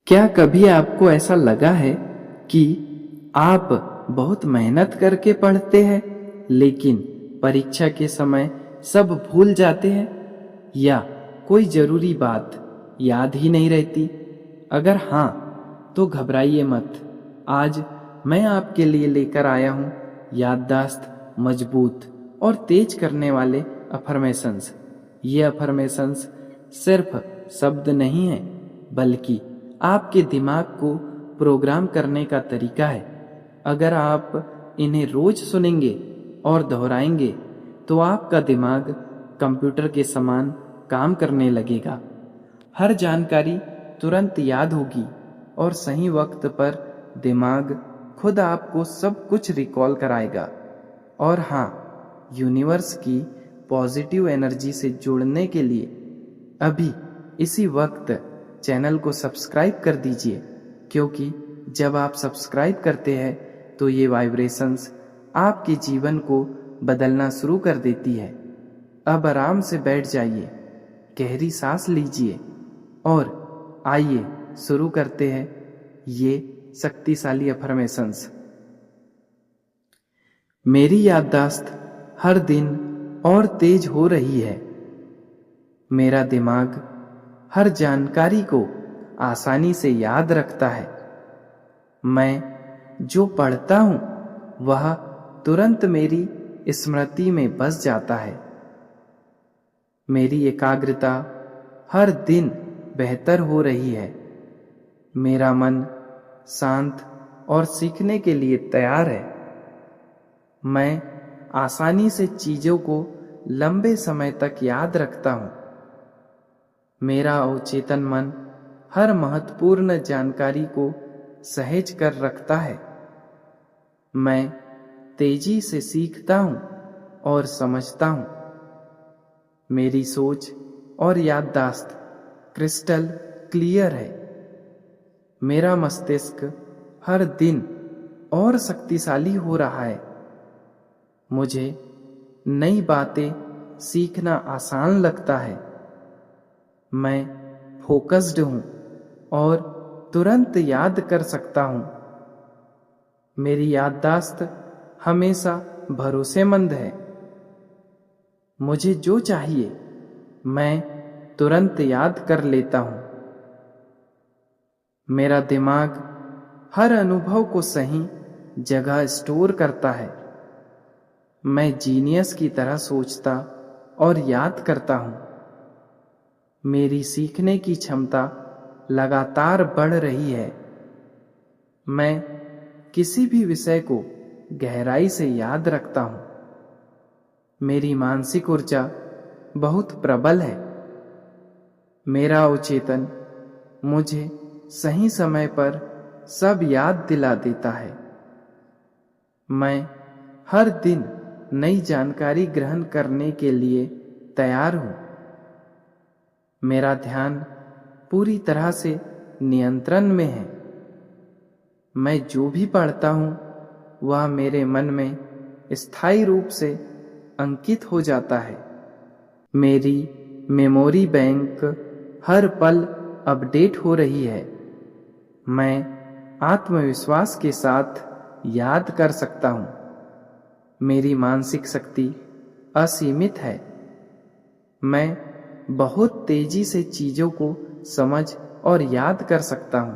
क्या कभी आपको ऐसा लगा है कि आप बहुत मेहनत करके पढ़ते हैं लेकिन परीक्षा के समय सब भूल जाते हैं या कोई जरूरी बात याद ही नहीं रहती? अगर हाँ, तो घबराइए मत। आज मैं आपके लिए लेकर आया हूं याददाश्त मजबूत और तेज करने वाले अफर्मेशंस। ये अफर्मेशंस सिर्फ शब्द नहीं है, बल्कि आपके दिमाग को प्रोग्राम करने का तरीका है। अगर आप इन्हें रोज सुनेंगे और दोहराएंगे तो आपका दिमाग कंप्यूटर के समान काम करने लगेगा। हर जानकारी तुरंत याद होगी और सही वक्त पर दिमाग खुद आपको सब कुछ रिकॉल कराएगा। और हाँ, यूनिवर्स की पॉजिटिव एनर्जी से जुड़ने के लिए अभी इसी वक्त चैनल को सब्सक्राइब कर दीजिए, क्योंकि जब आप सब्सक्राइब करते हैं तो ये वाइब्रेशंस आपके जीवन को बदलना शुरू कर देती है। अब आराम से बैठ जाइए, गहरी सांस लीजिए और आइए शुरू करते हैं ये शक्तिशाली अफर्मेशंस। मेरी याददाश्त हर दिन और तेज हो रही है। मेरा दिमाग हर जानकारी को आसानी से याद रखता है। मैं जो पढ़ता हूं वह तुरंत मेरी स्मृति में बस जाता है। मेरी एकाग्रता हर दिन बेहतर हो रही है। मेरा मन शांत और सीखने के लिए तैयार है। मैं आसानी से चीजों को लंबे समय तक याद रखता हूं। मेरा अवचेतन मन हर महत्वपूर्ण जानकारी को सहेज कर रखता है। मैं तेजी से सीखता हूं और समझता हूं। मेरी सोच और याददाश्त क्रिस्टल क्लियर है। मेरा मस्तिष्क हर दिन और शक्तिशाली हो रहा है। मुझे नई बातें सीखना आसान लगता है। मैं फोकस्ड हूं और तुरंत याद कर सकता हूं। मेरी याददाश्त हमेशा भरोसेमंद है। मुझे जो चाहिए मैं तुरंत याद कर लेता हूं। मेरा दिमाग हर अनुभव को सही जगह स्टोर करता है। मैं जीनियस की तरह सोचता और याद करता हूं। मेरी सीखने की क्षमता लगातार बढ़ रही है। मैं किसी भी विषय को गहराई से याद रखता हूं। मेरी मानसिक ऊर्जा बहुत प्रबल है। मेरा अवचेतन मुझे सही समय पर सब याद दिला देता है। मैं हर दिन नई जानकारी ग्रहण करने के लिए तैयार हूं। मेरा ध्यान पूरी तरह से नियंत्रण में है। मैं जो भी पढ़ता हूं वह मेरे मन में स्थायी रूप से अंकित हो जाता है। मेरी मेमोरी बैंक हर पल अपडेट हो रही है। मैं आत्मविश्वास के साथ याद कर सकता हूं। मेरी मानसिक शक्ति असीमित है। मैं बहुत तेजी से चीजों को समझ और याद कर सकता हूं।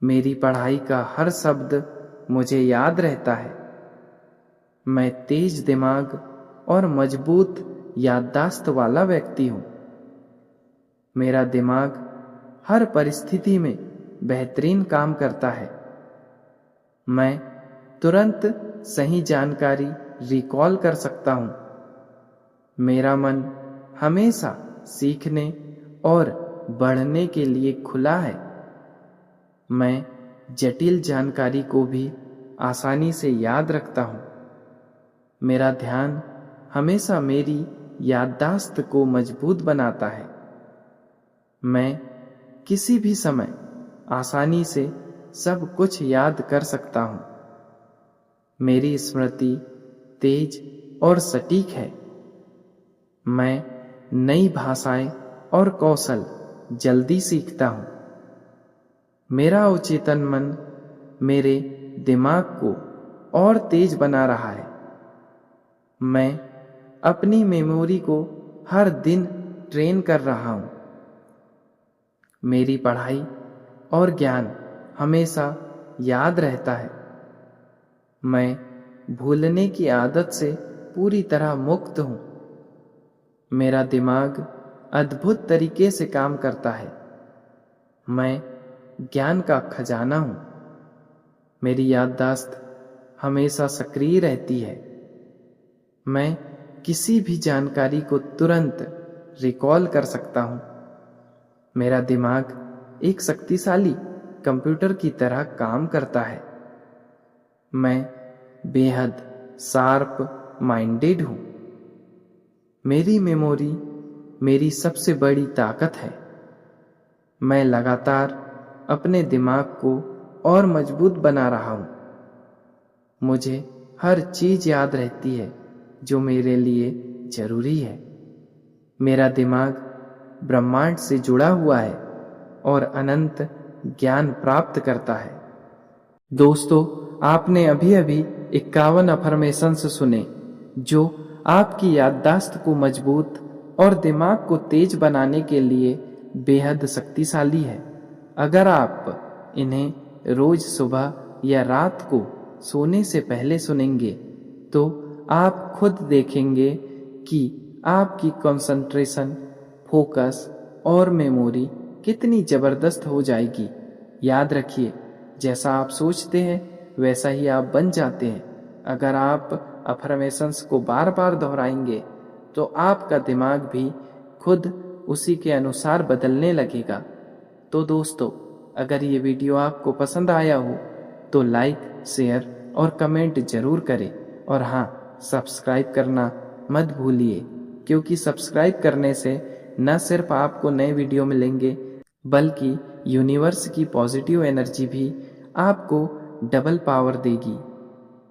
मेरी पढ़ाई का हर शब्द मुझे याद रहता है। मैं तेज दिमाग और मजबूत याददाश्त वाला व्यक्ति हूं। मेरा दिमाग हर परिस्थिति में बेहतरीन काम करता है। मैं तुरंत सही जानकारी रिकॉल कर सकता हूं। मेरा मन हमेशा सीखने और बढ़ने के लिए खुला है। मैं जटिल जानकारी को भी आसानी से याद रखता हूं। मेरा ध्यान हमेशा मेरी याददाश्त को मजबूत बनाता है। मैं किसी भी समय आसानी से सब कुछ याद कर सकता हूं। मेरी स्मृति तेज और सटीक है। मैं नई भाषाएं और कौशल जल्दी सीखता हूं। मेरा अवचेतन मन मेरे दिमाग को और तेज बना रहा है। मैं अपनी मेमोरी को हर दिन ट्रेन कर रहा हूं। मेरी पढ़ाई और ज्ञान हमेशा याद रहता है। मैं भूलने की आदत से पूरी तरह मुक्त हूं। मेरा दिमाग अद्भुत तरीके से काम करता है। मैं ज्ञान का खजाना हूं। मेरी याददाश्त हमेशा सक्रिय रहती है। मैं किसी भी जानकारी को तुरंत रिकॉल कर सकता हूं। मेरा दिमाग एक शक्तिशाली कंप्यूटर की तरह काम करता है। मैं बेहद शार्प माइंडेड हूं। मेरी मेमोरी मेरी सबसे बड़ी ताकत है। मैं लगातार अपने दिमाग को और मजबूत बना रहा हूं। मुझे हर चीज याद रहती है जो मेरे लिए जरूरी है। मेरा दिमाग ब्रह्मांड से जुड़ा हुआ है और अनंत ज्ञान प्राप्त करता है। दोस्तों, आपने अभी अभी 51 अफर्मेशंस सुने जो आपकी याददाश्त को मजबूत और दिमाग को तेज बनाने के लिए बेहद शक्तिशाली है। अगर आप इन्हें रोज सुबह या रात को सोने से पहले सुनेंगे तो आप खुद देखेंगे कि आपकी कंसंट्रेशन, फोकस और मेमोरी कितनी जबरदस्त हो जाएगी। याद रखिए, जैसा आप सोचते हैं वैसा ही आप बन जाते हैं। अगर आप अफर्मेशंस को बार बार दोहराएंगे तो आपका दिमाग भी खुद उसी के अनुसार बदलने लगेगा। तो दोस्तों, अगर ये वीडियो आपको पसंद आया हो तो लाइक, शेयर और कमेंट जरूर करें। और हाँ, सब्सक्राइब करना मत भूलिए, क्योंकि सब्सक्राइब करने से न सिर्फ आपको नए वीडियो मिलेंगे बल्कि यूनिवर्स की पॉजिटिव एनर्जी भी आपको डबल पावर देगी।